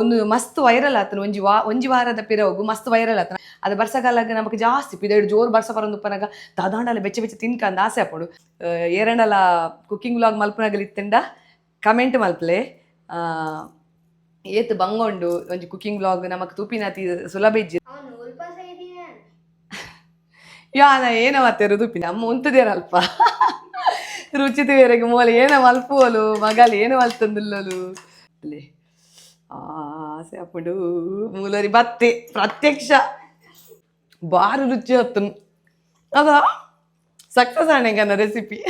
ಒಂದು ಮಸ್ತ್ ವೈರಲ್ ಆತನ ಒಂಜಿ ವಾರದ ಪಿರವುಗು ಮಸ್ತ್ ವೈರಲ್ ಆತನ ಅದು ಬರ್ಸಗಾಲಾಗ ನಮಕ್ ಜಾಸ್ತಿ ಪಿದೆಡ್ ಜೋರ್ ಬರ್ಸ ಬರೋಂದುಪ್ಪನಾಗ ದಾದಾಂಡಲ ಬೆಚ್ಚ ಬೆಚ್ಚ ತಿನ್ಕಂದ ಆಸೆ ಆಪುಂಡು. ಏರಂಡಲ ಕುಕ್ಕಿಂಗ್ ವ್ಲಾಗ್ ಮಲ್ಪನಾಗಲಿ ಇತ್ತಂಡ ಕಮೆಂಟ್ ಮಲ್ಪಲೆ ಏತ್ ಬಂಗೊಂಡು ಒಂಜಿ ಕುಕ್ಕಿಂಗ್ ವ್ಲಾಗ್ ನಮಕ್ ತೂಪಿನಾತಿ ಸುಲಭ ಇಜ್ಜಿ ಯಾನ ಏನ ಮಾತೇರು ತೂಪಿನ ಅಮ್ಮ ಉಂತದೇರಲ್ಪ ರುಚಿ ಬೇರೆಗೆ ಮೂಲ ಏನ ಮಲ್ಪುವಲು ಮಗಲ್ ಏನು ಮಲ್ತಂದಿಲ್ಲಲು ಅಲ್ಲೇ ಆಸೆ ಅಪ್ಪುಡು ಮೂಲರಿ ಬತ್ತೆ ಪ್ರತ್ಯಕ್ಷ ಬಾರಿ ರುಚಿ ಹತ್ತು ಅದ ಸಕ್ಸಸ್ ಆಣೆಗನ ರೆಸಿಪಿ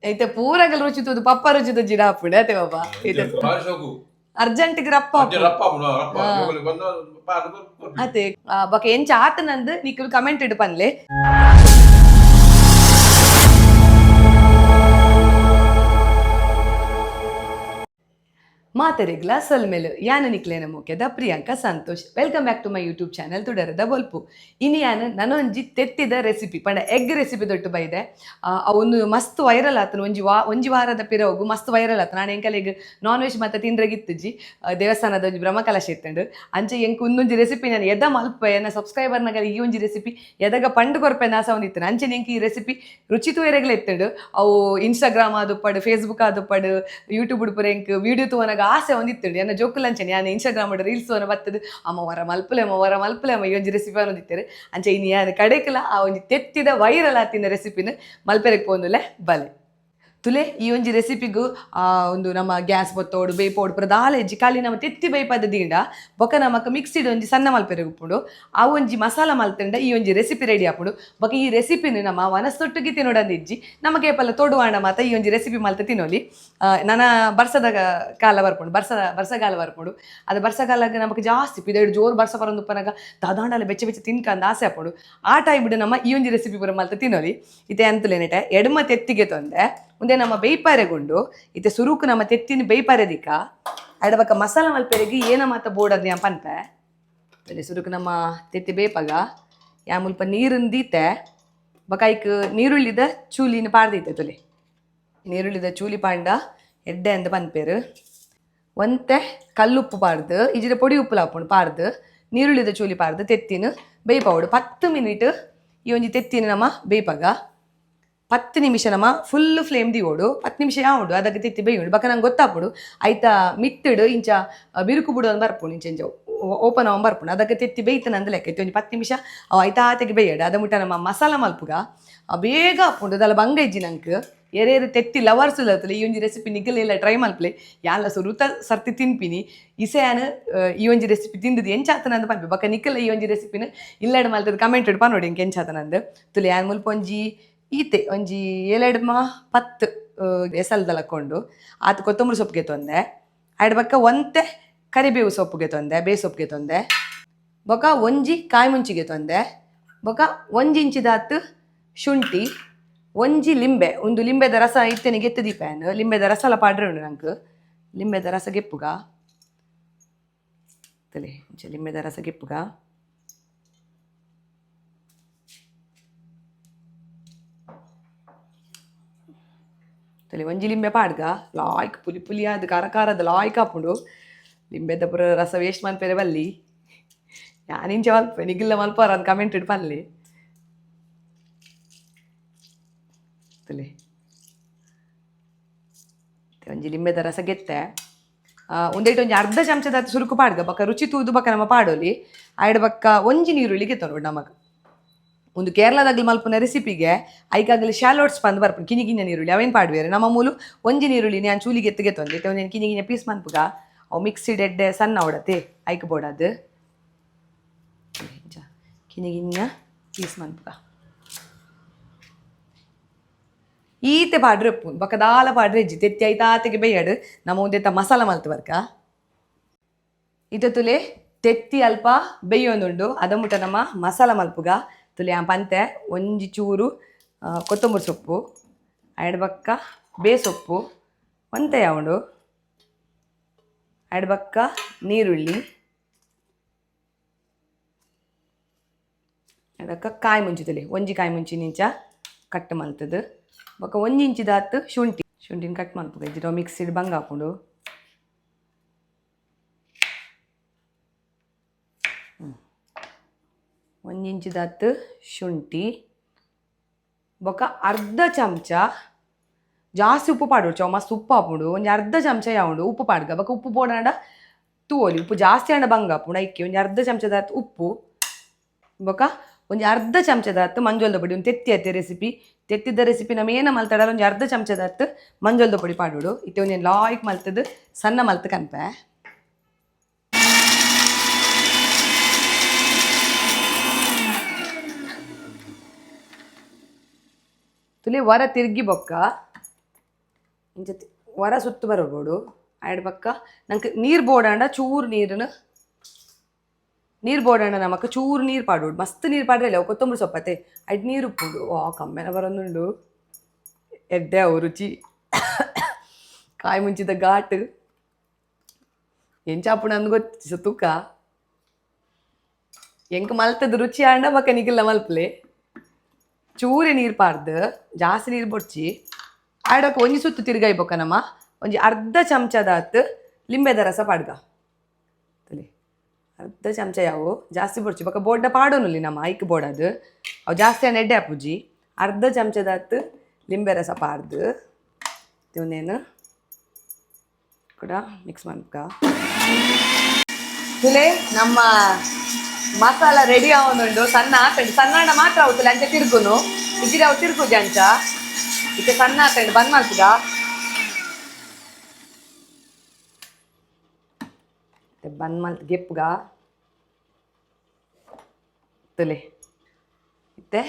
ಐತೆ ಪೂರಗಲ್ ರುಚಿ ತೂದು ಪಪ್ಪ ರುಚಿ ಜಿಡ ಹಾಪುಂಡೆ ಆತೆ ಬಾಬಾ ಐತೆ ಅರ್ಜೆಂಟ್ಗೆ ರಪ್ಪ ಅದೇ ಬಕ ಎಂಚ ಆತನಂದು ನಿಕ್ಕಲು ಕಮೆಂಟ್ ಇಡು ಪನ್ಲೆ ಮಾತರಿಗ್ಲ ಸಲ್ಮೇಲು ಯಾನ ನಿಕ್ಲೇನ ಮುಖ್ಯದ Priyanka Santosh. Welcome back to my YouTube channel ತುಡರದ ಬೊಲ್ಪು. ಇನ್ನು ಯಾನು ನನೊಂಜಿ ತೆತ್ತಿದ ರೆಸಿಪಿ ಪಂಡ ಎಗ್ ರೆಸಿಪಿ ದೊಟ್ಟು ಬೈದೆ. ಒಂದು ಮಸ್ತ್ ವೈರಲ್ ಆತನು ಒಂಜಿ ವಾರದ ಪಿರವುಗು ಮಸ್ತ್ ವೈರಲ್ ಆತನ. ನಾನು ಎಂಕಲೆಗ್ ನಾನ್ ವೆಜ್ ಮತ್ತೆ ತಿಂದ್ರಗಿತ್ತಜಿ ದೇವಸ್ಥಾನದ ಒಂಜಿ ಬ್ರಹ್ಮಕಲಶ ಇತ್ತಂಡು ಅಂಚೆ ಎಂಕ್ ಒಂದೊಂಜಿ ರೆಸಿಪಿ ನಾನು ಎದ ಮಲ್ಪ ಎನ್ನ ಸಬ್ಸ್ಕ್ರೈಬರ್ನಾಗ ಈ ಒಂಜಿ ರೆಸಿಪಿ ಎದಾಗ ಪಂಡು ಕೊರ್ಪೆ ನಾಸ ಒಂದಿತ್ತನು ಅಂಚೆ ಎಂಕ್ ಈ ರೆಸಿಪಿ ರುಚಿ ತೂಯರೆಗ್ಲ ಇತ್ತಂಡು ಅವು ಇನ್ಸ್ಟಾಗ್ರಾಮ್ ಆದುಪ್ಪಡು ಫೇಸ್ಬುಕ್ ಆದುಪ್ಪಡು ಯೂಟ್ಯೂಬ್ ಉಡುಪುರ ಎಂಕ್ ವಿಡಿಯೋ ತೂವನಾಗ ಆಸೆ ಒಂದಿತ್ತಂಡು ಎನ್ನ ಜೋಕುಲಂಚನೆ ನಾನು ಇನ್ಸ್ಟಾಗ್ರಾಮ್ ರೀಲ್ಸ್ ಅನ್ನ ಬತ್ತದು ಅಮ್ಮ ವರ ಮಲ್ಪಲೆ ಈ ಒಂಜಿ ರೆಸಿಪಿ ಅನ್ನೋದಿತ್ತೇರೆ ಅಂಚೆ ಇನ್ನು ಯಾರು ಕಡೆಕಲ ಆ ಒಂಜಿ ತೆತ್ತಿದ ವೈರಲ್ ಆತಿನ ರೆಸಿಪಿನ ಮಲ್ಪೆರೆಗೆ ಪೋಂದುಲೆ ಬಲೆ ತುಲೆ ಈ ಒಂಜಿ ರೆಸಿಪಿಗೂ ಒಂದು ನಮ್ಮ ಗ್ಯಾಸ್ ಬೊತ್ತೋಡು ಬೇಯ್ಪೋಡು ಪ್ರದಾಲ ಹೆಜ್ಜಿ ಖಾಲಿ ನಮ್ಮ ತೆತ್ತಿ ಬೇಯ್ಪದ ದಿಂಡ ಬೊಕ ನಮಕ್ ಮಿಕ್ಸಿಡ್ ಒಂಜಿ ಸಣ್ಣ ಮಲ್ಪೆರೆ ಉಪ್ಪುಂಡು ಆ ಒಂಜಿ ಮಸಾಲ ಮಲ್ತಂಡ ಈ ಒಂಜಿ ರೆಸಿಪಿ ರೆಡಿ ಆಪುಂಡು. ಬೊಕ ಈ ರೆಸಿಪಿನ ನಮ್ಮ ವನಸ್ತೊಟ್ಟಿಗೆ ತಿನ್ನೋಡಂದಿಜ್ಜಿ ನಮಗೆ ಪಲ್ಲ ತೊಡುವಾಂಡ ಮಾತ ಈ ಒಂಜಿ ರೆಸಿಪಿ ಮಲ್ತ ತಿನ್ನೋಲಿ. ನನ್ನ ಬರ್ಸದ ಕಾಲ ಬರ್ಪುಂಡು ಬರ್ಸಗಾಲ ಬರ್ಪುಂಡು ಅದು ಬರ್ಸಗಾಲಾಗ ನಮಕ್ ಜಾಸ್ತಿ ಪಿದೆಡ್ ಜೋರ್ ಬರ್ಸ ಬರೋಂದುಪ್ಪನಾಗ ದಾದಾಂಡಲ ಬೆಚ್ಚ ಬೆಚ್ಚ ತಿನ್ಕಂದ ಆಸೆ ಆಪುಂಡು. ಆ ಟೈಮ್ ಬಿಡು ನಮ್ಮ ಈ ಒಂಜಿ ರೆಸಿಪಿ ಪೂರ ಮಲ್ತ ತಿನ್ನೋಲಿ. ಇತ್ತೆ ಅಂತಲೇನೆಟ ಎಡಮ ತೆತ್ತಿಗೆ ತೊಂದೆ ಮುಂದೆ ನಮ್ಮ ಬೇಯ್ಪಾರೆಗೊಂಡು ಇತ್ತೆ ಸುರುಕು ನಮ್ಮ ತೆತ್ತಿನ ಬೇಯ್ಪಾರೆದಿಕ್ಕ ಅಡಬಕ್ಕ ಮಸಾಲ ಮಲ್ಪೆರೆಗೆ ಏನ ಮಾತ ಬೋಡದ್ ಯಾ ಪನ್ಪೆ ಅಲ್ಲಿ ಸುರುಕು ನಮ್ಮ ತೆತ್ತಿ ಬೇಯ್ಪಾಗ ಯಾ ಮುಲ್ಪ ನೀರಿಂದೀತೆ ಬಕ ಐಕ್ ನೀರುಳ್ಳಿದ ಚೂಲಿನ ಪಾಡ್ದೈತೆ ತುಲೆ ನೀರುಳ್ಳಿದ ಚೂಲಿ ಪಾಂಡ ಎಡ್ಡೆ ಅಂತ ಪನ್ಪೇರು ಒಂತೆ ಕಲ್ಲುಪ್ಪು ಪಾಡ್ದು ಇಜಿದ ಪೊಡಿ ಉಪ್ಪು ಲಾಪುಂಡು ಪಾಡ್ದು ನೀರುಳ್ಳಿದ ಚೂಲಿ ಪಾಡ್ದು ತೆತ್ತಿನ ಬೇಯ್ಪಾವಡು 10 ಮಿನಿಟ್ ಈ ಒಂಜಿ ತೆತ್ತಿನ ನಮ್ಮ ಬೇಯ್ಪಾಗ 10 ನಿಮಿಷ ನಮ್ಮ ಫುಲ್ ಫ್ಲೇಮ್ ದಿಗೋಡು 10 ನಿಮಿಷ ಯಾವುದು ಅದಕ್ಕೆ ತೆತ್ತಿ ಬೇಯುಂಡು ಬಕ ನಂಗೆ ಗೊತ್ತಾಪುಡು ಆಯ್ತಾ ಮಿತ್ತಿಡು ಇಂಚ ಬಿರುಕು ಬಿಡು ಅಂತ ಬರ್ಪುಂಡು ಇಂಚ ಓಪನ್ ಅವನ್ ಬರ್ಪುಂಡು ಅದಕ್ಕೆ ತೆತ್ತಿ ಬೇಯ್ತಾನೆ ಅಂದ ಲೆಕ್ಕ ಒಂಜಿ 10 ನಿಮಿಷ ಅವು ಆಯ್ತಾ ಆತೆಗೆ ಬೇಯಡು ಅದ ಮುಟ್ಟ ನಮ್ಮ ಮಸಾಲ ಮಲ್ಪುಗ ಬೇಗ ಹಾಪುಂಡು ಅದಲ್ಲ ಬಂಗ ಇಜ್ಜಿ ನಂಗೆ ಎರೇರು ತೆತ್ತಿ ಲವರ್ಸ್ ಇಲ್ಲತ್ತಲ್ಲ ಈ ಒಂಜಿ ರೆಸಿಪಿ ನಿಗಲೆಲ್ಲ ಟ್ರೈ ಮಲ್ಪಲೆ ಯಾಲ ಸುರುತ ಸರ್ತಿ ತಿನ್ಪಿನಿ ಇಸೆಯಾನು ಈ ಒಂಜಿ ರೆಸಿಪಿ ತಿಂದದು ಎಂಚಾತನ ಅಂತ ಪನ್ಪಿ ಬಕ ನಿಕ್ಕಲ್ಲ ಈ ಒಂಜಿ ರೆಸಿಪಿನ ಇಲ್ಲಡ್ ಮಲ್ತದ ಕಮೆಂಟ್ ಇಡ್ಪ ನೋಡಿ ಇಂಕೆ ಎಂಚಾತನಂದು ತುಲೆ ಯಾನ್ ಮುಲ್ಪ ಒಂಜಿ ಈತೆ ಒಂಜಿ 7-10 ಎಸಲ್ದಲಕ್ಕೊಂಡು ಆತ ಕೊತ್ತಂಬರಿ ಸೊಪ್ಪಿಗೆ ತೊಂದೆ ಆಯ್ಡ್ ಬಕ್ಕ ಒಂತೆ ಕರಿಬೇವು ಸೊಪ್ಪಿಗೆ ತೊಂದೆ ಸೊಪ್ಪಿಗೆ ತೊಂದೆ ಬೊಕ ಒಂಜಿ ಕಾಯಿ ಮುಂಚಿಗೆ ತೊಂದೆ ಬೊಕ ಒಂಜಿ ಇಂಚಿದಾತು ಶುಂಠಿ ಒಂಜಿ ಲಿಂಬೆ ಒಂದು ಲಿಂಬೆದ ರಸ ಇತ್ತೇನೆ ಗೆತ್ತು ದೀಪೇನು ಲಿಂಬೆದ ರಸಲ ಪಾಡ್ರೆ ಉಂಡು ನಂಗೆ ಲಿಂಬೆದ ರಸ ಗೆಪ್ಪುಗ ತಲೆ ಲಿಂಬೆದ ರಸ ಗೆಪ್ಪುಗ ತಲೆ ಒಂಜಿ ಲಿಂಬೆ ಪಾಡ್ಗ ಲಾಯ್ಕ್ ಪುಲಿ ಅದು ಖಾರದ ಲಾಯ್ಕ್ ಹಾಪುಂಡು ಲಿಂಬೆದ ಪುರ ರಸ ವೇಸ್ಟ್ ಮಲ್ಪೇರೆ ಬಲ್ಲಿ ಯಾನಿಂಚ ಮಲ್ಪೆ ನಿಗಿಲ್ಲ ಮಲ್ಪಾರ ಅದು ಕಮೆಂಟ್ ಇಡ್ ಪಲ್ಲಿ ತಲೆ ಒಂಜಿ ಲಿಂಬೆದ ರಸ ಗೆತ್ತೆ ಒಂದೇಟು ಒಂಜಿ ಅರ್ಧ ಚಮಚದ ಸುರುಕು ಪಾಡ್ಗ ಬಕ್ಕ ರುಚಿ ತೂದು ಬಕ್ಕ ನಮ್ಮ ಪಾಡೋಲಿ ಆಯ್ಡ್ ಬಕ್ಕ ಒಂಜಿ ನೀರುಳ್ಳಿ ಗೆತ್ತ ನೋಡಿ ನಮಗೆ ಒಂದು ಕೇರಳದಾಗಲಿ ಮಲ್ಪನ ರೆಸಿಪಿಗೆ ಐಕಾಗಲಿ ಶಾಲೋಟ್ಸ್ ಬಂದು ಬರ್ಪುಂಡು ಕಿನಿಗಿನ ನೀರುಳ್ಳಿ ಅವೇನು ಪಾಡ್ವೇರು ನಮ್ಮ ಮೂಲು ಒಂಜಿ ನೀರುಳ್ಳಿ ನಾನು ಚೂಲಿಗೆ ಎತ್ತಿಗೆ ತೊಂದೆ ಒಂದು ಕಿನಿಗಿನ ಪೀಸ್ ಮನ್ಪುಗ ಅವು ಮಿಕ್ಸಿಡ್ ಎಡ್ಡೆ ಸಣ್ಣ ಅವಡತೆ ಐಕ್ ಬೋಡದು ಕಿನಿಗಿನ ಪೀಸ್ ಮನ್ಪುಗ ಈತೆ ಪಾಡ್ರೆ ಉಪ್ಪು ಬಕದಾಲ ಪಾಡ್ರೆ ಇಜ್ಜಿ ತೆತ್ತಿ ಐತಾತೆಗೆ ಬೇಯಡು ನಮ್ಮ ಒಂದೆತ್ತ ಮಸಾಲ ಮಲ್ತು ಬರ್ಕ ಇತ ತುಲೆ ತೆತ್ತಿ ಅಲ್ಪ ಬೇಯೊಂದುಂಡು ಅದ ಮುಟ್ಟ ನಮ್ಮ ಮಸಾಲ ಮಲ್ಪುಗ ತುಲೆ ಪಂತೆ ಒಂಜಿ ಚೂರು ಕೊತ್ತಂಬರಿ ಸೊಪ್ಪು ಆಯ್ಡ್ ಬಕ್ಕ ಸೊಪ್ಪು ಒಂತೆ ಯಾವುದು ಆಯ್ಡ್ ಬಕ್ಕ ನೀರುಳ್ಳಿ ಆಯ್ಡಕ್ಕ ಕಾಯಿ ಮುಂಚಿ ತುಲೆ ಒಂಜಿ ಕಾಯಿ ಮುಂಚಿ ನಿಂಚ ಕಟ್ ಮಲ್ತದು ಬೊಕ ಒಂಜಿ ಇಂಚಿದಾತು ಶುಂಠಿನ ಕಟ್ ಮಲ್ಪುಗ ಇಜ್ಜಿರೋ ಮಿಕ್ಸಿಡ್ ಬಂಗ ಹಾಕೊಂಡು ಒಂದು ಇಂಚಿದತ್ತು ಶುಂಠಿ ಬೊಕ್ಕ ಅರ್ಧ ಚಮಚ ಜಾಸ್ತಿ ಉಪ್ಪು ಪಾಡು ಚವ ಮಸ್ತ್ ಉಪ್ಪು ಹಾಪುಂಡು ಒಂಜಿ ಅರ್ಧ ಚಮಚ ಯಾವುದು ಉಪ್ಪು ಪಾಡ್ಗ ಬೊಕ್ಕ ಉಪ್ಪು ಪೋಡಾಂಡ ತೂವೊಲಿ ಉಪ್ಪು ಜಾಸ್ತಿ ಆಂಡ ಬಂಗ ಹಾಪುಂಡು ಐಕೆ ಒಂಜಿ ಅರ್ಧ ಚಮಚದ ಉಪ್ಪು ಬೊಕ್ಕ ಒಂಜಿ ಅರ್ಧ ಚಮಚದ ಮಂಜೊಲ್ದ ಪೊಡಿ ಒಂದು ತೆತ್ತಿ ರೆಸಿಪಿ ತೆತ್ತಿದ ರೆಸಿಪಿ ನಮ್ಮ ಏನ ಮಲ್ತಡಲ್ಲ ಒಂಜಿ ಅರ್ಧ ಚಮಚದ ಮಂಜೊಲ್ದ ಪೊಡಿ ಪಾಡೋಡು ಇತ್ತೆ ಒಂಜಿ ಲಾಯ್ಕ್ ಮಲ್ತದ್ದು ಸಣ್ಣ ಮಲ್ತು ಕನ್ಪೆ ತುಲಿ ವರ ತಿರ್ಗಿ ಬೊಕ್ಕ ಇಂಚ ವರ ಸುತ್ತು ಬರೋಡು ಆಯ್ಡ್ ಬಕ್ಕ ನಂಗೆ ನೀರು ಬೋಡಾಂಡ ಚೂರು ನೀರು ಬೋಡಾಂಡ ನಮಕ್ ಚೂರು ನೀರು ಪಾಡೋಡು ಮಸ್ತ್ ನೀರು ಪಾಡ್ರೆ ಇಲ್ಲ ಕೊತ್ತಂಬರಿ ಸೊಪ್ಪತ್ತೆ ಅಡ್ ನೀರು ಉಪ್ಪುಂಡು ಕಮ್ಮೆನ ಬರೋದುಂಡು ಎಡ್ಡೆ ಅವು ರುಚಿ ಕಾಯಿ ಮುಂಚಿದ ಘಾಟ್ ಎಂಚಾಪುಣ ಅಂದ್ ಗೊತ್ತಿಸ ತೂಕ ಎಂಕ್ ಮಲ್ತದ ರುಚಿ ಆಂಡ ಬಕ್ಕ ನಿಗಿಲ್ಲ ಮಲ್ಪಲೆ ಚೂರೆ ನೀರು ಪಾಡ್ದು ಜಾಸ್ತಿ ನೀರು ಬೊಡ್ಚಿ ಆಡಕ್ಕೆ ಒಂಜಿ ಸುತ್ತು ತಿರ್ಗಾಯ್ಬೇಕ ನಮ್ಮ ಒಂಜಿ ಅರ್ಧ ಚಮಚದ ಲಿಂಬೆದ ರಸ ಪಾಡ್ಗ ತಲೆ ಅರ್ಧ ಚಮಚ ಯಾವು ಜಾಸ್ತಿ ಬೊಡ್ಚಿ ಬೊಕ್ಕ ಬೋಡ್ಡ ಪಾಡೋನಲ್ಲಿ ನಮ್ಮ ಐಕ್ ಬೋಡದು ಅವು ಜಾಸ್ತಿ ಅನ್ನ ಎಡ್ಡೆ ಹಾಪುಜಿ ಅರ್ಧ ಚಮಚದ ಲಿಂಬೆ ರಸ ಪಾಡ್ದು ಇವನೇನು ಕೂಡ ಮಿಕ್ಸ್ ಮಾಡ್ಕ ತುಲೆ ನಮ್ಮ ಮಸಾಲ ರೆಡಿ ಆವನುಂಡು ಸಣ್ಣ ಹಾಕಂಡು ಸಣ್ಣ ಮಾತ್ರ ಆಗುತ್ತಲ್ಲ ಅಂಚೆ ತಿರ್ಗುನು ಇದ್ರೆ ಅವು ತಿರ್ಗುಜಿ ಅಂಚ ಇತ್ತೆ ಸಣ್ಣ ಹಾಕಂಡು ಬಂದ್ ಮಾಡ್ತದ ಬಂದ್ ಮಲ್ತ್ ಗೆಪ್ಗ ತುಲೆ ಇತ್ತೆ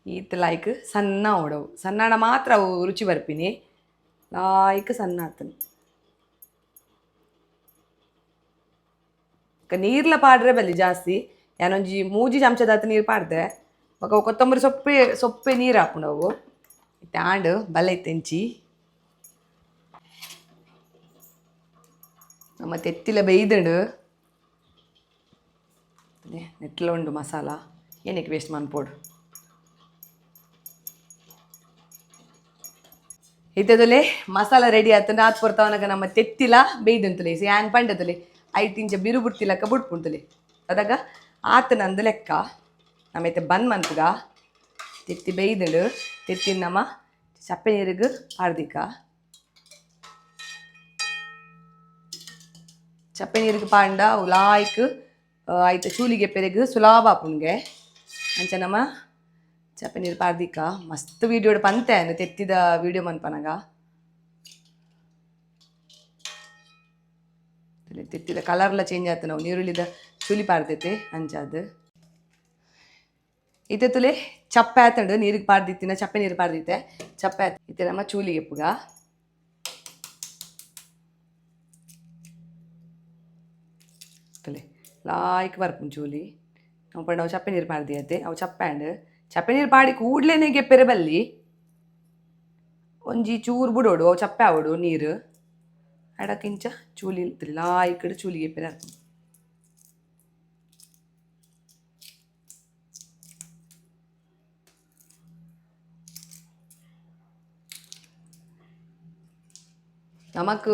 ಈತ್ ಲಾಯ್ಕ್ ಸಣ್ಣ ಓಡವು ಸಣ್ಣ ಮಾತ್ರ ಅವು ರುಚಿ ಬರ್ಪಿನಿ ಲಾಯ್ಕ್ ಸಣ್ಣ ಆತನು ನೀರ್ಲ ಪಾಡ್ರೆ ಬಲ್ಲಿ ಜಾಸ್ತಿ ಏನೊಂಜಿ ಮೂಜಿ ಚಮಚದ ನೀರು ಪಾಡ್ದೆ ಬೊಕ ಕೊತ್ತಂಬರಿ ಸೊಪ್ಪೆ ನೀರು ಹಾಕೊಂಡವು ಟ್ಯಾಂಡ್ ಬಲೆ ತೆಂಚಿ ನಮ್ಮ ತೆತ್ತಿಲ ಬೇಯ್ದಡು ನೆಟ್ಲ ಉಂಡು ಮಸಾಲ ಏನಕ್ಕೆ ವೇಸ್ಟ್ ಮನ್ಪೋಡು ಇತ್ತದಲೆ ಮಸಾಲ ರೆಡಿ ಆಯ್ತು ನಾತ್ ಪೊರ್ತವನಾಗ ನಮ್ಮ ತೆತ್ತಿಲ ಬೇಯ್ದಂತಲೆ ಏನ್ ಪಂಡತಲೆ ಐಟಿಂಚ ಬಿರು ಬುಡ್ತಿಲಕ್ಕ ಬುಡ್ಪುಂತಲೆ ಅದಾಗ ಆತ ನಂದು ಲೆಕ್ಕ ನಮ್ಮೈತೆ ಬಂದ್ ಮನ್ಪುಗ ತೆತ್ತಿ ಬೇಯ್ದಳು ತೆತ್ತಿನ ನಮ್ಮ ಚಪ್ಪೆ ನೀರಿಗೆ ಪಾಡ್ದಿಕ್ಕ ಚಪ್ಪೆ ನೀರಿಗೆ ಪಾಂಡ ಲಾಯ್ಕ್ ಆಯ್ತು ಚೂಲಿಗೆ ಪೆರೆಗ್ ಸುಲಾಭ ಆಪುನ್ಗೆ ಅಂಚ ನಮ್ಮ ಚಪ್ಪೆ ನೀರು ಪಾಡ್ದಿಕ್ಕ ಮಸ್ತ್ ವೀಡಿಯೋ ಪಂತೇನು ತೆತ್ತಿದ ವೀಡಿಯೋ ಮನ್ಪನಗ ತೆತ್ತಿದ ಕಲರ್ಲ ಚೇಂಜ್ ಆಯ್ತು ನಾವು ನೀರುಳ್ಳಿದ ಚೂಲಿ ಪಾಡ್ತೈತೆ ಅಂಚಾದು ಇತ್ತೆ ತುಲೆ ಚಪ್ಪೆ ಆತಂಡು ನೀರಿಗೆ ಪಾಡ್ದಿತ್ತಿನ ಚಪ್ಪೆ ನೀರು ಪಾಡ್ದಿತ್ತೆ ಚಪ್ಪೆ ಆಯ್ತು ಇತ್ತೆ ನಮ್ಮ ಚೂಲಿಗೆ ಪುಗ ತುಲೆ ಲಾಯ್ಕ್ ಬರ್ಪುನ್ ಚೂಲಿ ನಾವು ಪಂಡ ಅವು ಚಪ್ಪೆ ನೀರು ಪಾಡ್ದಿಯತ್ತೆ ಅವು ಚಪ್ಪೆ ನೀರು ಪಾಡಿ ಕೂಡ್ಲೇನೆ ಗೆಪ್ಪೆರೆ ಬಲ್ಲಿ ಒಂಜಿ ಚೂರು ಬಿಡೋಡು ಅವು ಚಪ್ಪೆ ಆವಡು ನೀರು ಅಡಕ್ಕಿಂಚ ಚೂಲಿ ಲಾಯ್ಕಡು ಚೂಲಿ ಗೆಪ್ಪೆರೆ ಹಾಕೊಂಡು ನಮಕ್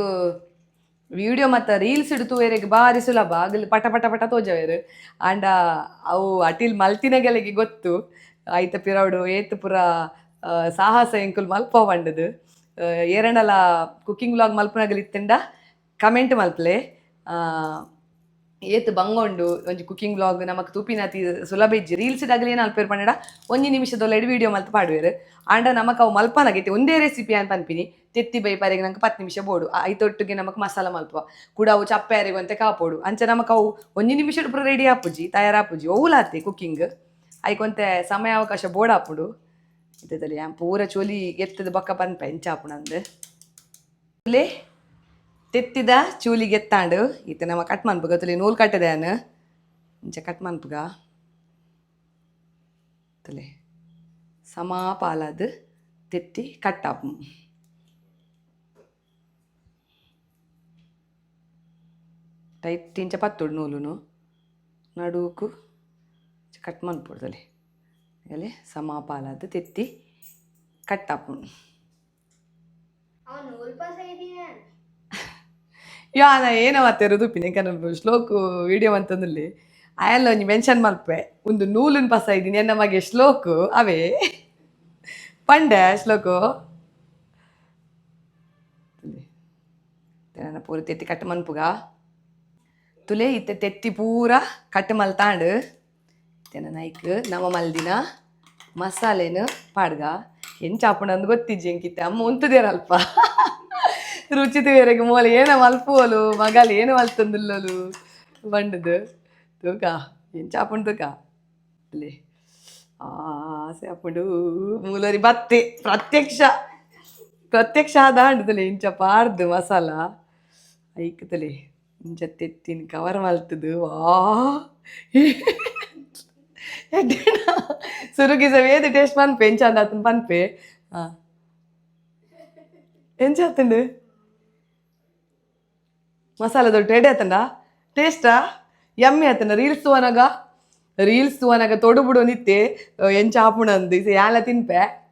ವಿಡಿಯೋ ಮತ್ತು ರೀಲ್ಸ್ ಇಡ್ತುವೇರೆಗೆ ಭಾರಿ ಸುಲಭ ಆಗಲಿ ಪಟ ಪಟ ಪಟ ತೋಜವೇರು ಆಂಡ ಅವು ಅಟಿಲ್ ಮಲ್ತಿನಗೆಲೆಗೆ ಗೊತ್ತು ಐತ ಪಿರವಡು ಏತ್ ಪುರ ಸಾಹಸ ಎಂಕುಲು ಮಲ್ಪ ಬಂಡದು ಏರಣಲ ಕುಕ್ಕಿಂಗ್ ವ್ಲಾಗ್ ಮಲ್ಪನಗಲಿತ್ತಂಡ ಕಮೆಂಟ್ ಮಲ್ಪಲೆ ಏತ್ ಬಂಗೊಂಡು ಒಂಜಿ ಕುಕ್ಕಿಂಗ್ ವ್ಲಾಗ್ ನಮಕ್ ತೂಪಿನಾತಿ ಸುಲಭ ಇಜ್ಜಿ ರೀಲ್ಸ್ ಇಡಾಗಲಿ ಏನು ಅಲ್ಪೇರು ಪಂಡ ಒಂಜಿ ನಿಮಿಷದೊಳಗೆ ವಿಡಿಯೋ ಮಲ್ತು ಪಾಡುವೆರು ಆಂಡ ನಮಕ್ ಅವು ಮಲ್ಪನಾಗೈತೆ ಒಂದೇ ರೆಸಿಪಿ ಅಂತ ಪನ್ಪಿನಿ ತೆತ್ತಿ ಬೈ ಪಾರಿಗೆ ನಂಗೆ 10 ನಿಮಿಷ ಬೋಡು ಐತೊಟ್ಟಿಗೆ ನಮಕ್ ಮಸಾಲ ಮಲ್ಪುವ ಕೂಡ ಅವು ಚಪ್ಪೆ ಯಾರಿಗಂತೆ ಕಾಪೋಡು ಅಂಚ ನಮಕ್ ಅವು ಒಂಜಿ ನಿಮಿಷ ಪೂರ ರೆಡಿ ಆಪುಜಿ ತಯಾರಾಪುಜಿ ಓಲಾತಿ ಕುಕ್ಕಿಂಗ್ ಐಕೊಂತೆ ಸಮಯಾವಕಾಶ ಬೋರ್ಡ್ ಹಾಪುಡು ಇದ್ದದಲ್ಲಿ ಪೂರ ಚೋಲಿ ಎತ್ತದ ಬೊಕ್ಕ ಪನ್ಪ ಎಂಚಾಪುಣಂದು ತುಲೆ ತೆತ್ತಿದ ಚೂಲಿಗೆ ಎತ್ತಾಂಡು ಈತ ನಮ್ಮ ಕಟ್ ಮನ್ಪುಗ ತುಲೆ ನೂಲ್ ಕಟ್ಟದೇನು ಇಂಚ ಕಟ್ ಮನ್ಪುಗ ತುಲೆ ಸಮಾ ಪಾಲದು ತೆತ್ತಿ ಕಟ್ಟಾಪು ಟೈಟ್ ಇಂಚ ಪತ್ತೋಡು ನೂಲುನು ನಡುಕು ಕಟ್ ಮನ್ಪುಡ್ತಲೆ ಅಲ್ಲಿ ಸಮಾಪಾಲದು ತೆತ್ತಿ ಕಟ್ಟಾಪು ಯಾನ ಏನೋ ಮತ್ತೆ ರುದುಪಿನಿ ಕನ ಶ್ಲೋಕು ವಿಡಿಯೋ ಅಂತಂದಲ್ಲಿ ಆಯಲ್ಲ ಒಂಜಿ ಮೆನ್ಷನ್ ಮಲ್ಪೆ ಒಂದು ನೂಲಿನ ಪಸ ಇದ್ದೀನಿ ನಮಗೆ ಶ್ಲೋಕು ಅವೇ ಪಂಡೆ ಶ್ಲೋಕು ನನ್ನ ಪೂರ ತೆತ್ತಿ ಕಟ್ಟು ಮನ್ಪುಗ ತುಲೆ ಇತ್ತೆ ತೆತ್ತಿ ಪೂರ ಕಟ್ಟು ಮಲ್ತಾಂಡು ತೆನ ನೈಕ್ ನಮ್ಮ ಮಲ್ದಿನ ಮಸಾಲೆನು ಪಾಡ್ಗ ಎಂಚಾಪುಂಡು ಅಂದು ಗೊತ್ತಿಜ್ಜಿ ಎಂಕಿತ್ತೆ ಅಮ್ಮ ಉಂತದೇರಲ್ಪ ರುಚಿ ಬೇರೆಗೆ ಮೂಲೆ ಏನ ಮಲ್ಪುವಲು ಮಗಲು ಏನು ಮಲ್ತಂದುಲ್ಲಲು ಬಂಡದು ತೂಕ ಎಂಚಾಪುಂಡು ತೂಕ ಅಲ್ಲಿ ಆಸೆ ಅಪ್ಪುಂಡು ಮೂಲರಿ ಬತ್ತೆ ಪ್ರತ್ಯಕ್ಷ ಆದ ಅಂಡದಲೆ ಇಂಚ ಪಾಡ್ದು ಮಸಾಲ ಐಕ್ತಲೆ ಇಂಚ ತೆತ್ತಿನ ಕವರ್ ಮಲ್ತದು ವಾ ಸುರುಗಿಸ ವೇದ ಟೇಸ್ಟ್ ಪನ್ಪೆ ಎಂಚಾಂದ ಆತನ ಪನ್ಪೆ ಎಂಚಾತಂಡು ಮಸಾಲ ದೊಡ್ಡ ರೆಡಿ ಆತಂಡ ಟೇಸ್ಟಾ ಯಮ್ಮಿ ಆತನ ರೀಲ್ಸ್ ತೂವನಾಗ ತೊಡುಬುಡು ನಿತ್ತೆ ಎಂಚಾಪುಣ ಅಂದು ಯಾಲ ತಿನ್ಪೆ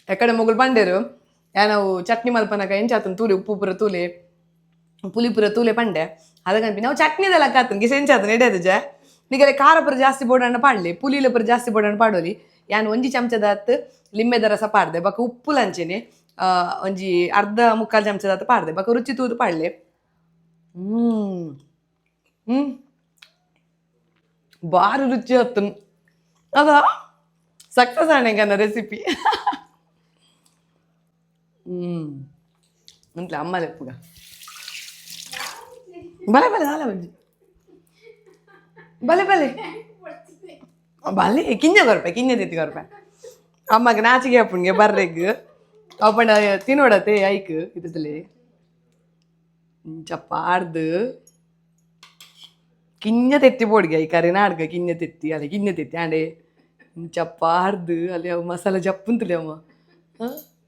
ಎಕಡೆ ಮೊಗಲು ಪಂಡೇರು ನಾವು ಚಟ್ನಿ ಮಲ್ಪನಾಗ ಎಂಚಾತನ ತೂಲೆ ಉಪ್ಪು ಪುರ ತೂಲೆ ಪುಲಿ ಪುರ ತೂಲೆ ಪಂಡೆ ಅದಕ್ಕಂಪಿ ನಾವು ಚಟ್ನಿದೆಲ್ಲ ಕಾತನ್ ಗಿಸ ಎಂಚಾತನ ಎಡೆದು ಜ ನಿಗಲೆ ಖಾರ ಪುರ ಜಾಸ್ತಿ ಬೋಡಣ್ಣ ಪಾಡ್ಲಿ ಪುಲಿಲ ಪುರ ಜಾಸ್ತಿ ಬೋಡಣ್ಣ ಪಾಡೋಲಿ ಯಾನು ಒಂಜಿ ಚಮಚದ ಹತ್ತು ಲಿಂಬೆದ ರಸ ಪಾಡ್ದೆ ಬಕ ಉಪ್ಪು ಲಂಚೆನೆ ಒಂಜಿ ಅರ್ಧ ಮುಕ್ಕಾಲು ಚಮಚದ ಹತ್ತು ಪಾಡ್ದೆ ಬಕ ರುಚಿ ತೂದು ಪಾಡ್ಲೆ ಬಾರಿ ರುಚಿ ಹತ್ತನು ಅದ ಸಕ್ಸಸ್ ಆಣೆಂಗನ ರೆಸಿಪಿ ಅಂತಲೇ ಅಮ್ಮ ಲೆಪ್ಪುಗ ಬಲೆ ಅಲ್ಲ ಬಜ್ಜಿ ಬಲೆ ಕಿಂಜ ಕೊರ್ಪೆ ಕಿಂಜ ತಿತ್ತಿ ಕೊರ್ಪೆ ಅಮ್ಮಗೆ ನಾಚಿಗೆ ಅಪ್ಪನಿಗೆ ಬರ್ರೆಗ್ ಅಪ್ಪಣ್ಣ ತಿನ್ನೋಡತ್ತೆ ಐಕ್ ಇದ್ದಲ್ಲಿ ಇಂಚ ಪಾಡ್ದು ಕಿಂಜ ತೆತ್ತಿ ಬೋಡ್ಗೆ ಈ ಕರಿ ನಾಡ್ಗ ಕಿಂಜ ತೆತ್ತಿ ಅಲ್ಲಿ ಕಿಂಜ ತೆತ್ತಿ ಆಂಡೆ ಇಂಚ ಪಾಡ್ದು ಅಲ್ಲಿ ಅವು ಮಸಾಲ ಜಪ್ಪುಂತಲಿ ಅಮ್ಮ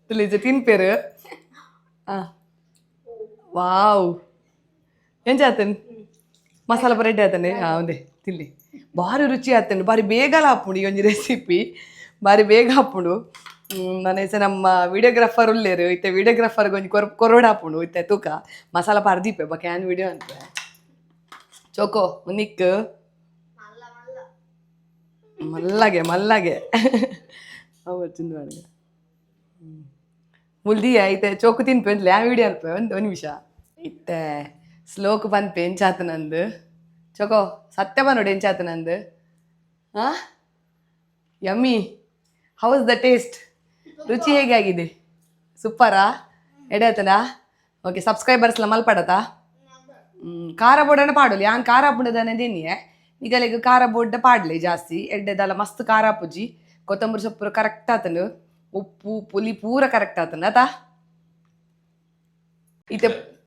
ತುಲಿ ತಿನ್ಪೇರು ವಾವ್ ಎಂಚಾತನ್ ಮಸಾಲ ರೆಡಿ ಆತನೆ ಒಂದೇ ತಿನ್ಲಿ ಭಾರಿ ರುಚಿ ಆತಂಡು ಭಾರಿ ಬೇಗಲ ಹಾಪುಂಡು ಈ ಒಂಜಿ ರೆಸಿಪಿ ಭಾರಿ ಬೇಗ ಹಾಪುಂಡು ನನ್ನ ಹೆಸರು ನಮ್ಮ ವಿಡಿಯೋಗ್ರಾಫರ್ ಉಳ್ಳೇರು ಇತ್ತೆ ವಿಡಿಯೋಗ್ರಾಫರ್ಗೆ ಒಂಜಿ ಕೊರೋಡ ಹಾಪುಂಡು ಇತ್ತೆ ತೂಕ ಮಸಾಲ ಪಾರ್ದೀಪೆ ಬಾ ಕ್ಯಾನ್ ವಿಡಿಯೋ ಅಂತ ಚೋಕೋ ಉನಿಕ್ ಮಲ್ಲಗೆ ಅವ ತಿಂದು ಮಾಡಿದೆ ಮುಲ್ದಿಯ ಐತೆ ಚೋಕು ತಿನ್ಪೆ ಅಂತಲೇ ಆ ವಿಡಿಯೋ ಅನ್ಪೆ ಒಂದು ನಿಮಿಷ ಇತ್ತೆ ಸ್ಲೋಕ್ ಪನ್ಪೆ ಎಂಚಾತನಂದು ಚೊಕೋ ಸತ್ಯ ನೋಡಿ ಎಂಚಾತನಂದು ಯಮ್ಮಿ ಹೌಸ್ ದ ಟೇಸ್ಟ್ ರುಚಿ ಹೇಗೆ ಆಗಿದೆ ಸೂಪರಾ ಎಡೆ ಆತನಾ ಓಕೆ ಸಬ್ಸ್ಕ್ರೈಬರ್ಸ್ಲ ಮಲ್ಪಡತಾ ಖಾರ ಬೋಡನೆ ಪಾಡೋಲಿ ಯಾನ್ ಖಾರ ಪುಂಡದನೆ ದೇನಿಯೆ ಈಗಲೆಗ್ ಖಾರ ಬೋಡ್ಡ ಪಾಡ್ಲಿ ಜಾಸ್ತಿ ಎಡ್ಡೆದಲ್ಲ ಮಸ್ತ್ ಖಾರ ಪುಜಿ ಕೊತ್ತಂಬರಿ ಸೊಪ್ಪು ಕರೆಕ್ಟ್ ಆತನು ಉಪ್ಪು ಪುಲಿ ಪೂರ ಕರೆಕ್ಟ್ ಆತನ ಆತಾ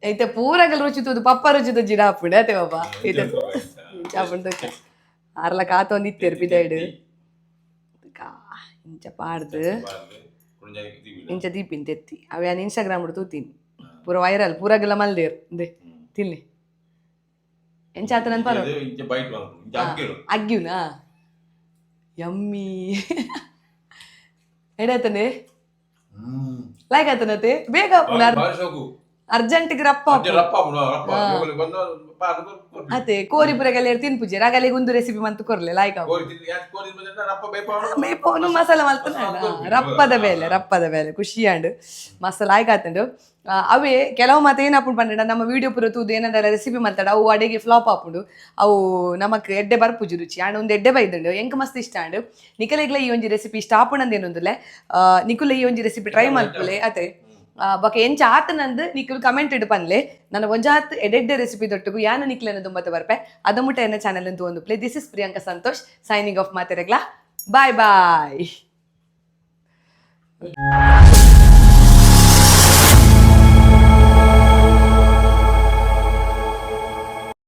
ಐತೆ ಪೂರಾಗಲ್ ರುಚಿ ತೂದು ಪಪ್ಪ ರುಚಿ ಜಿಡ ಹಾಪುಂಡೆ ಆತೆ ಬಾಬಾ ಐತೆ ಚಾಪುಂಡು ಆರ್ಲ ಕಾತೊಂದು ಇತ್ತೇರು ಪಿದಾಯ್ಡು ಇಂಚ ಪಾಡ್ದು ಇಂಚ ದೀಪಿನ ತೆತ್ತಿ ಅವು ಯಾನು ಇನ್ಸ್ಟಾಗ್ರಾಮ್ ತೂತೀನಿ ಪೂರ ವೈರಲ್ ಪೂರಾಗೆಲ್ಲ ಮಲ್ದೇರು ದೇ ತಿನ್ನಿ ಎಂಚಾತನಂತ ಪರೋ ಅಗ್ಗಿವ್ನಾ ಯಮ್ಮಿ ಎಡಾತನೆ ಲೈಕ್ ಆತನತೆ ಬೇಗ ಅರ್ಜೆಂಟಿಗೆ ರಪ್ಪ ಅದೇ ಕೋರಿ ಪುರಗೆಲ್ಲ ತಿನ್ಪುಜೆ ರಾಗಲಿಗೆ ಒಂದು ರೆಸಿಪಿ ಮಂತು ಕೊರ್ಲೆ ಲಾಯ್ಕ ಬೇಪೋನು ಮಸಾಲ ಮಲ್ತನ ರಪ್ಪದ ಬೇಲೆ ಖುಷಿ ಅಂಡ್ ಮಸಾಲ ಆಯ್ಕಾತಂಡು ಅವೇ ಕೆಲವು ಮಾತು ಏನಪ್ಪು ಪಂಡ ನಮ್ಮ ವಿಡಿಯೋ ಪುರ ತೂದು ಏನಾರ ರೆಸಿಪಿ ಮಾತಾಡ ಅವು ಅಡಿಗೆ ಫ್ಲಾಪ್ ಹಾಪುಂಡು ಅವು ನಮಕ್ ಎಡ್ಡೆ ಬರ್ಪುಜಿ ರುಚಿ ಆಂಡ್ ಒಂದು ಎಡ್ಡೆ ಬೈದಂಡು ಎಂಕ್ ಮಸ್ತ್ ಇಷ್ಟ ಅಂಡ್ ನಿಕಲೆಗ್ಲ ಈ ಒಂಜಿ ರೆಸಿಪಿ ಇಷ್ಟ ಆಪುಂಡಂದೇನೊಂದುಲೆ ನಿಕುಲೆ ಈ ಒಂಜಿ ರೆಸಿಪಿ ಟ್ರೈ ಮಲ್ಪುಲೆ ಅತೆ ಬೊಕ ಎಂಚ ಆತನಂದು ನಿಕುಲು ಕಮೆಂಟ್ ಇಡು ಪನ್ಲೆ ನನ್ನ ಒಂಜಾತ್ ಎಡೆಡ್ಡೆ ರೆಸಿಪಿ ದೊಟ್ಟುಗು ಯಾನು ನಿಕ್ಲೆನ ದುಂಬತ್ತ ಬರ್ಪೆ ಅದ ಮುಟ್ಟ ಎನ್ನ ಚಾನಲ್ ಅಂತ ಒಂದು play this is Priyanka Santosh signing off ಮಾತೆರೆಗ್ಲಾ ಬಾಯ್ ಬಾಯ್